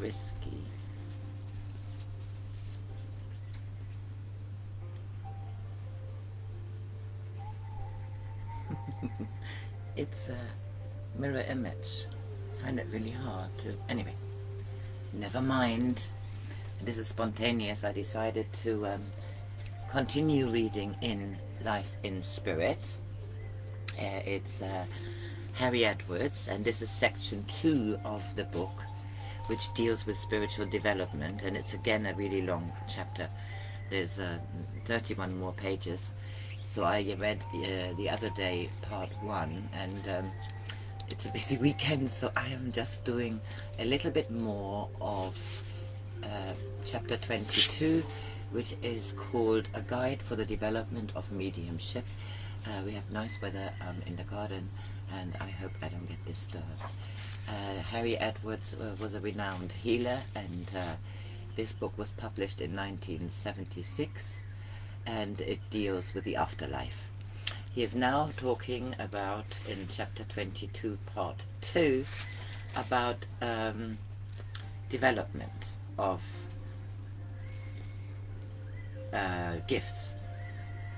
risky. It's a mirror image. I find it really hard to... Anyway, never mind. This is spontaneous. I decided to continue reading in Life in Spirit. It's Harry Edwards, and this is section 2 of the book, which deals with spiritual development, and it's again a really long chapter. There's 31 more pages. So I read the other day part 1, and it's a busy weekend, so I am just doing a little bit more of chapter 22, which is called A Guide for the Development of Mediumship. We have nice weather in the garden, and I hope I don't get disturbed. Harry Edwards was a renowned healer, and this book was published in 1976, and it deals with the afterlife. He is now talking about, in chapter 22, part 2, about development of gifts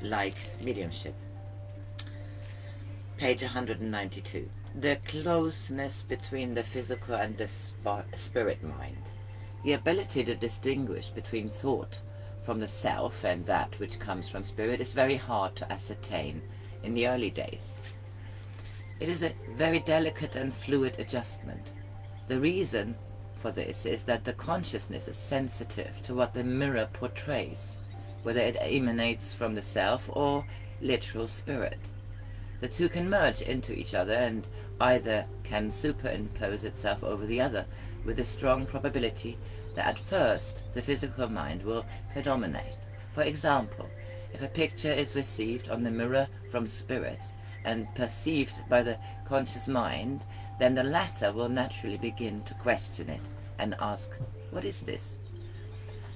like mediumship. Page 192. The closeness between the physical and the spirit mind. The ability to distinguish between thought from the self and that which comes from spirit is very hard to ascertain in the early days. It is a very delicate and fluid adjustment. The reason for this is that the consciousness is sensitive to what the mirror portrays, whether it emanates from the self or literal spirit. The two can merge into each other, and either can superimpose itself over the other, with a strong probability that at first the physical mind will predominate. For example, if a picture is received on the mirror from spirit and perceived by the conscious mind, then the latter will naturally begin to question it and ask, "What is this?"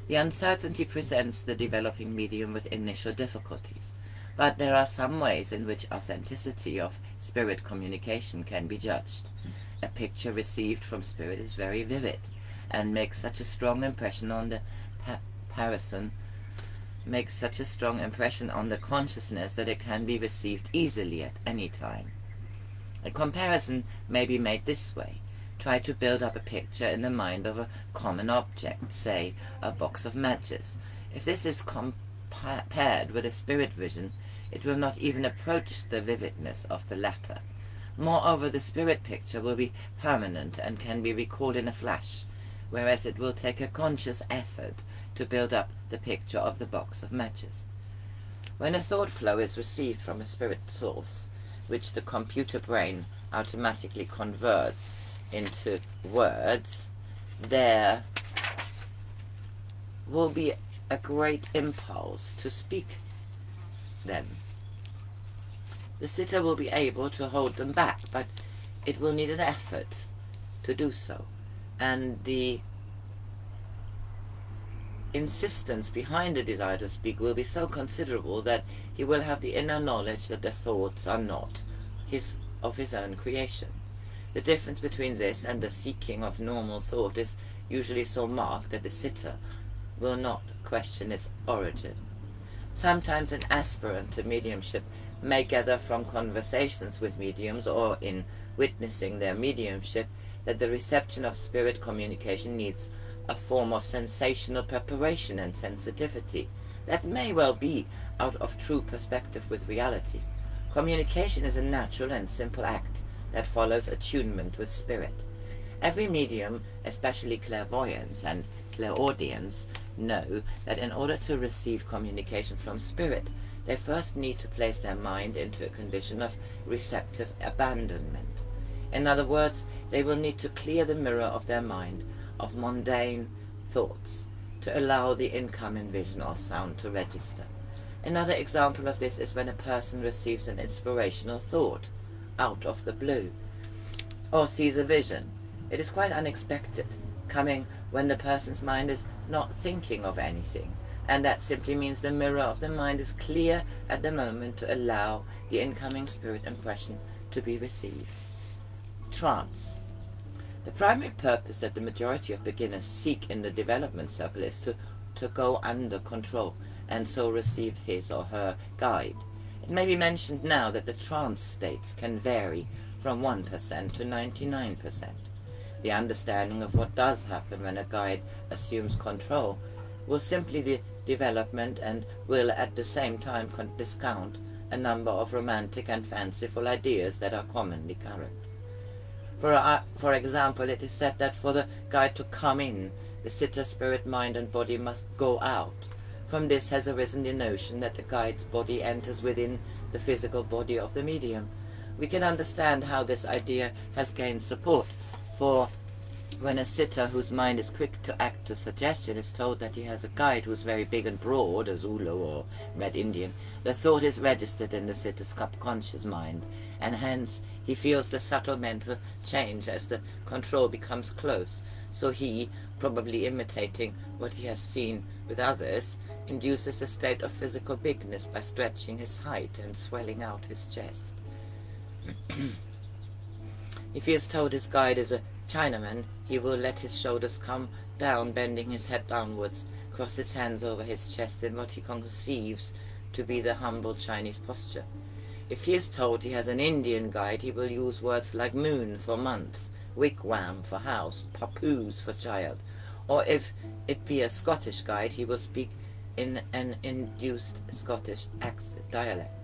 The uncertainty presents the developing medium with initial difficulties, but there are some ways in which authenticity of spirit communication can be judged. A picture received from spirit is very vivid, and makes such a strong impression on the consciousness that it can be received easily at any time. A comparison may be made this way. Try to build up a picture in the mind of a common object, say a box of matches. If this is compared with a spirit vision, it will not even approach the vividness of the latter. Moreover, the spirit picture will be permanent and can be recalled in a flash, whereas it will take a conscious effort to build up the picture of the box of matches. When a thought flow is received from a spirit source, which the computer brain automatically converts into words, there will be a great impulse to speak them. The sitter will be able to hold them back, but it will need an effort to do so, and the insistence behind the desire to speak will be so considerable that he will have the inner knowledge that the thoughts are not of his own creation. The difference between this and the seeking of normal thought is usually so marked that the sitter will not question its origin. Sometimes an aspirant to mediumship may gather from conversations with mediums or in witnessing their mediumship that the reception of spirit communication needs a form of sensational preparation and sensitivity that may well be out of true perspective with reality. Communication is a natural and simple act that follows attunement with spirit. Every medium, especially clairvoyance and clairaudience, know that in order to receive communication from spirit, they first need to place their mind into a condition of receptive abandonment. In other words, they will need to clear the mirror of their mind of mundane thoughts to allow the incoming vision or sound to register. Another example of this is when a person receives an inspirational thought out of the blue, or sees a vision. It is quite unexpected, coming when the person's mind is not thinking of anything, and that simply means the mirror of the mind is clear at the moment to allow the incoming spirit impression to be received. Trance. The primary purpose that the majority of beginners seek in the development circle is to go under control and so receive his or her guide. It may be mentioned now that the trance states can vary from 1% to 99%. The understanding of what does happen when a guide assumes control will simply the development and will at the same time discount a number of romantic and fanciful ideas that are commonly current. For example, it is said that for the guide to come in, the sitter's spirit, mind and body must go out. From this has arisen the notion that the guide's body enters within the physical body of the medium. We can understand how this idea has gained support, for when a sitter whose mind is quick to act to suggestion is told that he has a guide who is very big and broad, a Zulu or Red Indian, the thought is registered in the sitter's subconscious mind, and hence he feels the subtle mental change as the control becomes close. So he, probably imitating what he has seen with others, induces a state of physical bigness by stretching his height and swelling out his chest. If he is told his guide is a Chinaman, he will let his shoulders come down, bending his head downwards, cross his hands over his chest in what he conceives to be the humble Chinese posture. If he is told he has an Indian guide, he will use words like moon for months, wigwam for house, papoose for child, or if it be a Scottish guide, he will speak in an induced Scottish dialect.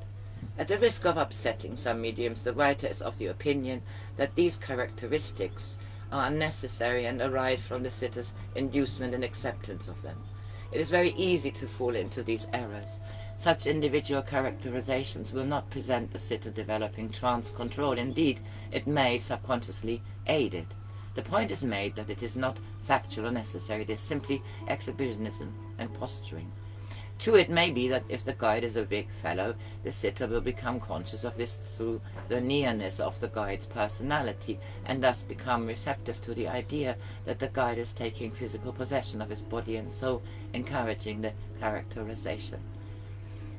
At the risk of upsetting some mediums, the writer is of the opinion that these characteristics are unnecessary and arise from the sitter's inducement and acceptance of them. It is very easy to fall into these errors. Such individual characterizations will not present the sitter developing trance control. Indeed, it may subconsciously aid it. The point is made that it is not factual or necessary. It is simply exhibitionism and posturing. True, it may be that if the guide is a big fellow, the sitter will become conscious of this through the nearness of the guide's personality, and thus become receptive to the idea that the guide is taking physical possession of his body and so encouraging the characterization.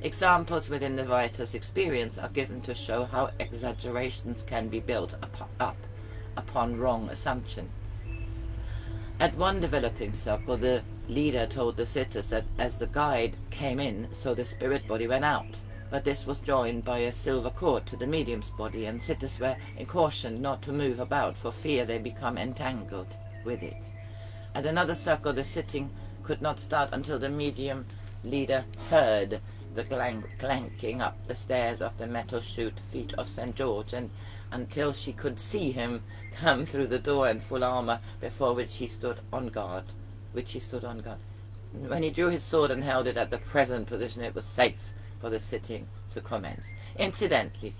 Examples within the writer's experience are given to show how exaggerations can be built up upon wrong assumption. At one developing circle, the leader told the sitters that as the guide came in, so the spirit body went out, but this was joined by a silver cord to the medium's body, and sitters were cautioned not to move about for fear they become entangled with it. At another circle, the sitting could not start until the medium leader heard the clanking up the stairs of the metal-shoed feet of St. George, and until she could see him come through the door in full armor, before which he stood on guard. When he drew his sword and held it at the present position, it was safe for the sitting to commence. Incidentally,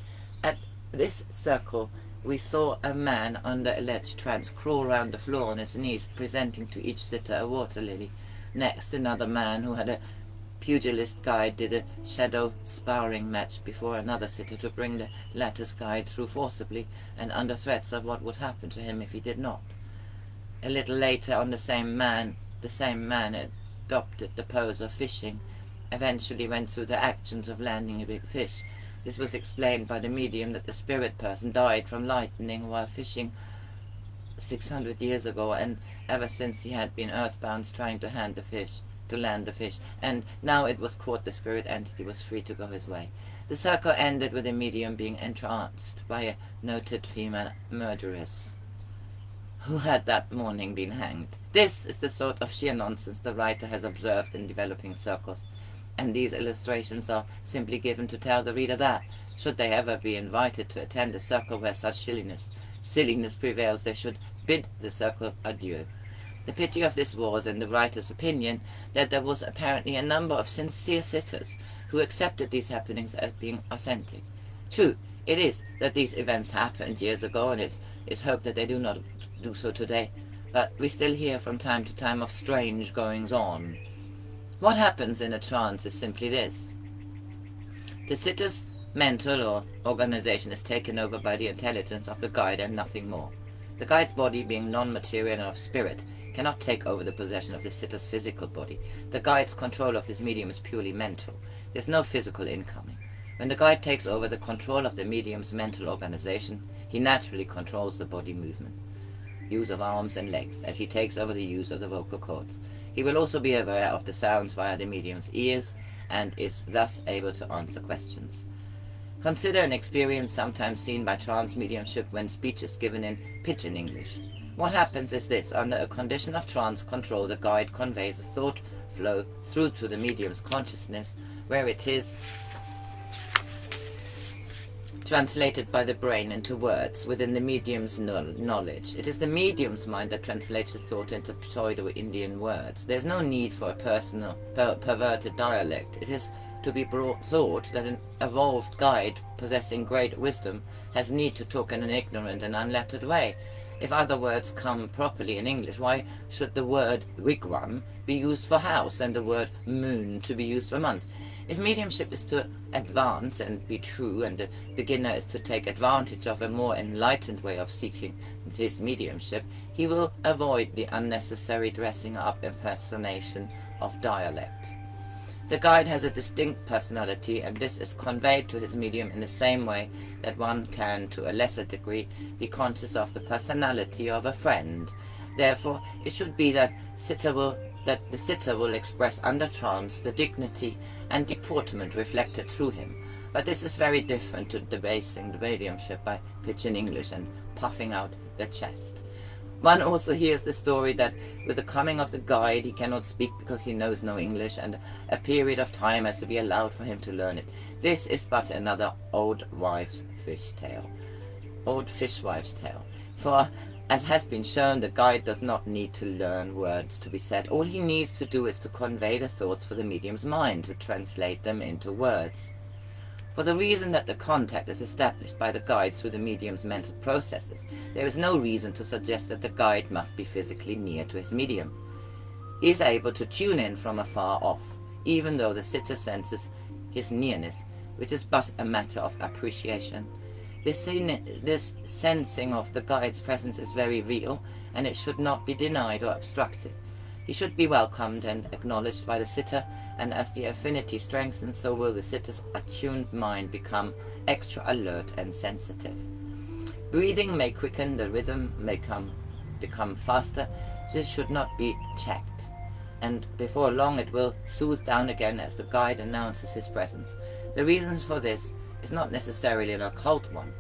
at this circle, we saw a man under alleged trance crawl round the floor on his knees, presenting to each sitter a water lily. Next, another man who had a pugilist guide did a shadow sparring match before another sitter to bring the latter's guide through forcibly and under threats of what would happen to him if he did not. A little later on, the same man adopted the pose of fishing, eventually went through the actions of landing a big fish. This was explained by the medium that the spirit person died from lightning while fishing 600 years ago, and ever since he had been earthbound trying to land the fish, and now it was caught, the spirit entity was free to go his way. The circle ended with the medium being entranced by a noted female murderess who had that morning been hanged. This is the sort of sheer nonsense the writer has observed in developing circles, and these illustrations are simply given to tell the reader that, should they ever be invited to attend a circle where such silliness prevails, they should bid the circle adieu. The pity of this was, in the writer's opinion, that there was apparently a number of sincere sitters who accepted these happenings as being authentic. True, it is that these events happened years ago, and it is hoped that they do not do so today, but we still hear from time to time of strange goings-on. What happens in a trance is simply this. The sitter's mental or organization is taken over by the intelligence of the guide and nothing more. The guide's body, being non-material and of spirit, cannot take over the possession of the sitter's physical body. The guide's control of this medium is purely mental. There is no physical incoming. When the guide takes over the control of the medium's mental organization, he naturally controls the body movement. use of arms and legs, as he takes over the use of the vocal cords. He will also be aware of the sounds via the medium's ears, and is thus able to answer questions. Consider an experience sometimes seen by trance mediumship when speech is given in pidgin English. What happens is this: under a condition of trance control, the guide conveys a thought flow through to the medium's consciousness, where it is translated by the brain into words within the medium's knowledge. It is the medium's mind that translates the thought into pseudo-Indian words. There is no need for a personal, perverted dialect. It is to be thought that an evolved guide possessing great wisdom has need to talk in an ignorant and unlettered way. If other words come properly in English, why should the word wigwam be used for house and the word moon to be used for month? If mediumship is to advance and be true, and the beginner is to take advantage of a more enlightened way of seeking his mediumship, he will avoid the unnecessary dressing up impersonation of dialect. The guide has a distinct personality, and this is conveyed to his medium in the same way that one can, to a lesser degree, be conscious of the personality of a friend. Therefore, it should be that the sitter will express under trance the dignity and deportment reflected through him. But this is very different to debasing the mediumship by pidgin English and puffing out the chest. One also hears the story that with the coming of the guide he cannot speak because he knows no English, and a period of time has to be allowed for him to learn it. This is but another old fishwife's tale. For, as has been shown, the guide does not need to learn words to be said. All he needs to do is to convey the thoughts for the medium's mind, to translate them into words. For the reason that the contact is established by the guide through the medium's mental processes, there is no reason to suggest that the guide must be physically near to his medium. He is able to tune in from afar off, even though the sitter senses his nearness, which is but a matter of appreciation. This sensing of the guide's presence is very real, and it should not be denied or obstructed. He should be welcomed and acknowledged by the sitter, and as the affinity strengthens, so will the sitter's attuned mind become extra alert and sensitive. Breathing may quicken, the rhythm may become faster. This should not be checked, and before long it will soothe down again as the guide announces his presence. The reason for this is not necessarily an occult one.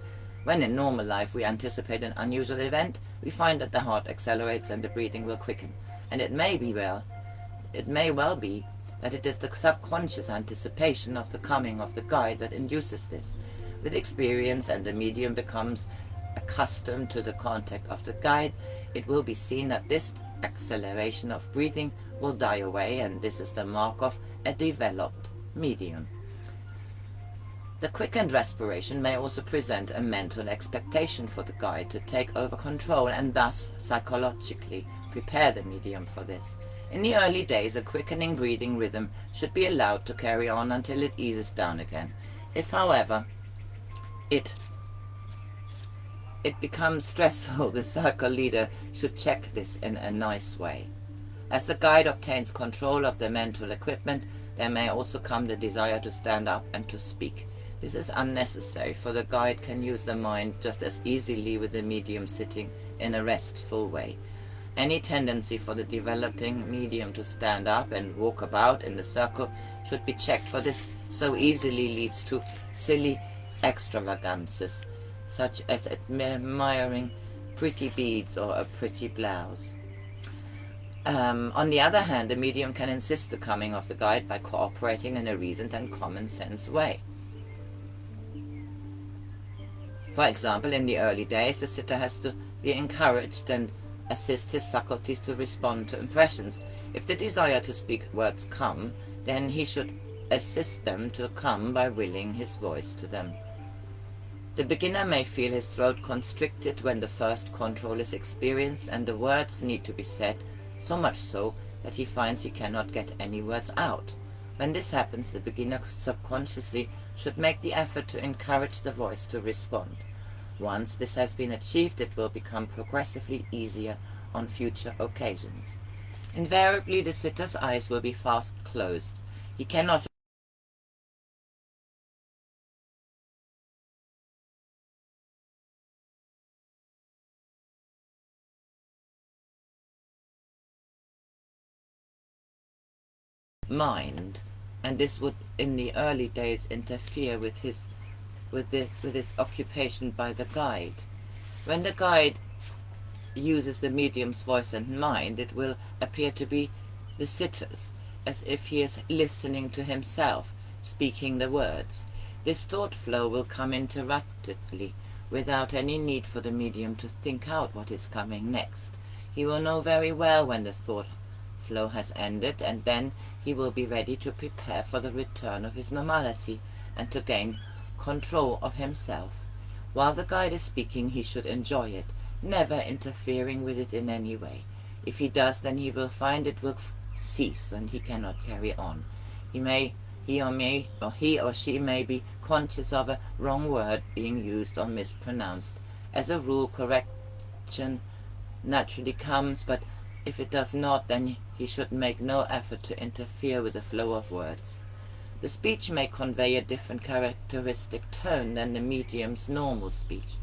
When in normal life we anticipate an unusual event, we find that the heart accelerates and the breathing will quicken, and it may well be that it is the subconscious anticipation of the coming of the guide that induces this. With experience, and the medium becomes accustomed to the contact of the guide, it will be seen that this acceleration of breathing will die away, and this is the mark of a developed medium. The quickened respiration may also present a mental expectation for the guide to take over control, and thus psychologically prepare the medium for this. In the early days, a quickening breathing rhythm should be allowed to carry on until it eases down again. If, however, it becomes stressful, the circle leader should check this in a nice way. As the guide obtains control of the mental equipment, there may also come the desire to stand up and to speak. This is unnecessary, for the guide can use the mind just as easily with the medium sitting in a restful way. Any tendency for the developing medium to stand up and walk about in the circle should be checked, for this so easily leads to silly extravagances, such as admiring pretty beads or a pretty blouse. On the other hand, the medium can insist the coming of the guide by cooperating in a reasoned and common sense way. For example, in the early days, the sitter has to be encouraged and assist his faculties to respond to impressions. If the desire to speak words come, then he should assist them to come by willing his voice to them. The beginner may feel his throat constricted when the first control is experienced, and the words need to be said, so much so that he finds he cannot get any words out. When this happens, the beginner subconsciously should make the effort to encourage the voice to respond. Once this has been achieved, it will become progressively easier on future occasions. Invariably, the sitter's eyes will be fast closed. He cannot mind, and this would in the early days interfere with its occupation by the guide. When the guide uses the medium's voice and mind, it will appear to be the sitter's, as if he is listening to himself, speaking the words. This thought flow will come interruptedly, without any need for the medium to think out what is coming next. He will know very well when the thought flow has ended, and then he will be ready to prepare for the return of his normality and to gain control of himself. While the guide is speaking, he should enjoy it, never interfering with it in any way. If he does, then he will find it will cease and he cannot carry on. He or she may be conscious of a wrong word being used or mispronounced. As a rule, correction naturally comes, but if it does not, then he should make no effort to interfere with the flow of words. The speech may convey a different characteristic tone than the medium's normal speech.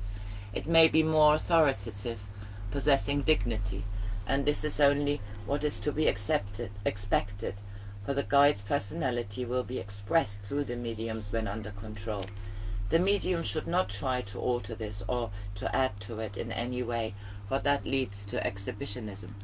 It may be more authoritative, possessing dignity, and this is only what is to be expected, for the guide's personality will be expressed through the mediums when under control. The medium should not try to alter this or to add to it in any way, for that leads to exhibitionism.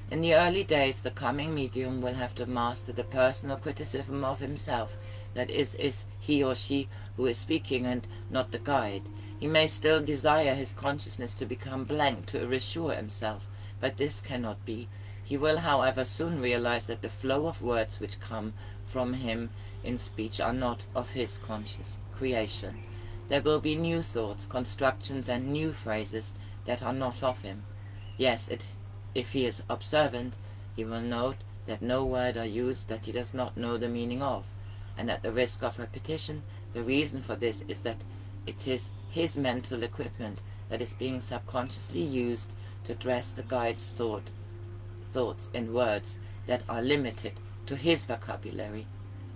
In the early days, the coming medium will have to master the personal criticism of himself, that is he or she who is speaking and not the guide. He may still desire his consciousness to become blank, to reassure himself, but this cannot be. He will, however, soon realize that the flow of words which come from him in speech are not of his conscious creation. There will be new thoughts, constructions, and new phrases that are not of him. Yes, if he is observant, he will note that no word are used that he does not know the meaning of, and at the risk of repetition, the reason for this is that it is his mental equipment that is being subconsciously used to dress the guide's thoughts in words that are limited to his vocabulary.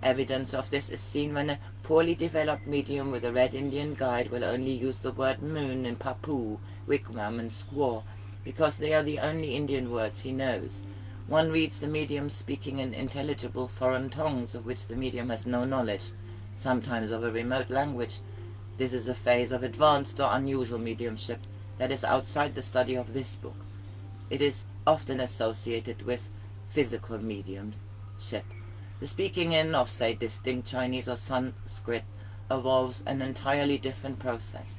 Evidence of this is seen when a poorly developed medium with a Red Indian guide will only use the word moon and papu, wigwam and squaw, because they are the only Indian words he knows. One reads the medium speaking in intelligible foreign tongues of which the medium has no knowledge, sometimes of a remote language. This is a phase of advanced or unusual mediumship that is outside the study of this book. It is often associated with physical mediumship. The speaking in of, say, distinct Chinese or Sanskrit involves an entirely different process.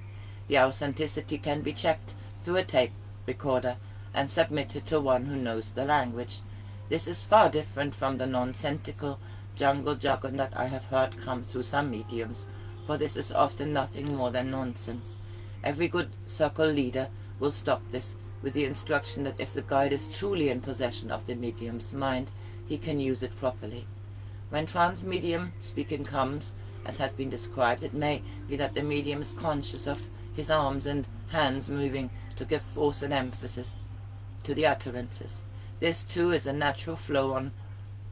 The authenticity can be checked through a tape recorder and submitted to one who knows the language. This is far different from the nonsensical jungle jargon that I have heard come through some mediums, for this is often nothing more than nonsense. Every good circle leader will stop this with the instruction that if the guide is truly in possession of the medium's mind, he can use it properly. When trans-medium speaking comes, as has been described, it may be that the medium is conscious of his arms and hands moving to give force and emphasis to the utterances. This too is a natural flowing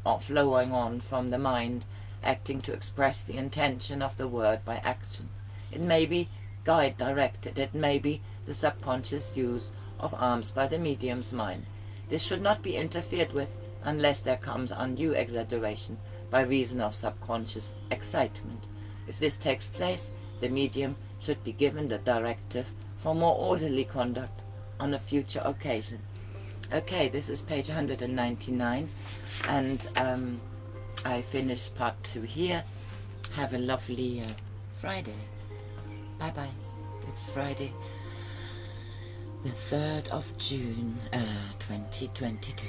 on from the mind, acting to express the intention of the word by action. It may be guide-directed, it may be the subconscious use of arms by the medium's mind. This should not be interfered with unless there comes undue exaggeration by reason of subconscious excitement. If this takes place, the medium should be given the directive for more orderly conduct on a future occasion. Okay, this is page 199, and I finished part 2 here. Have a lovely Friday. Bye-bye. It's Friday, the 3rd of June, 2022.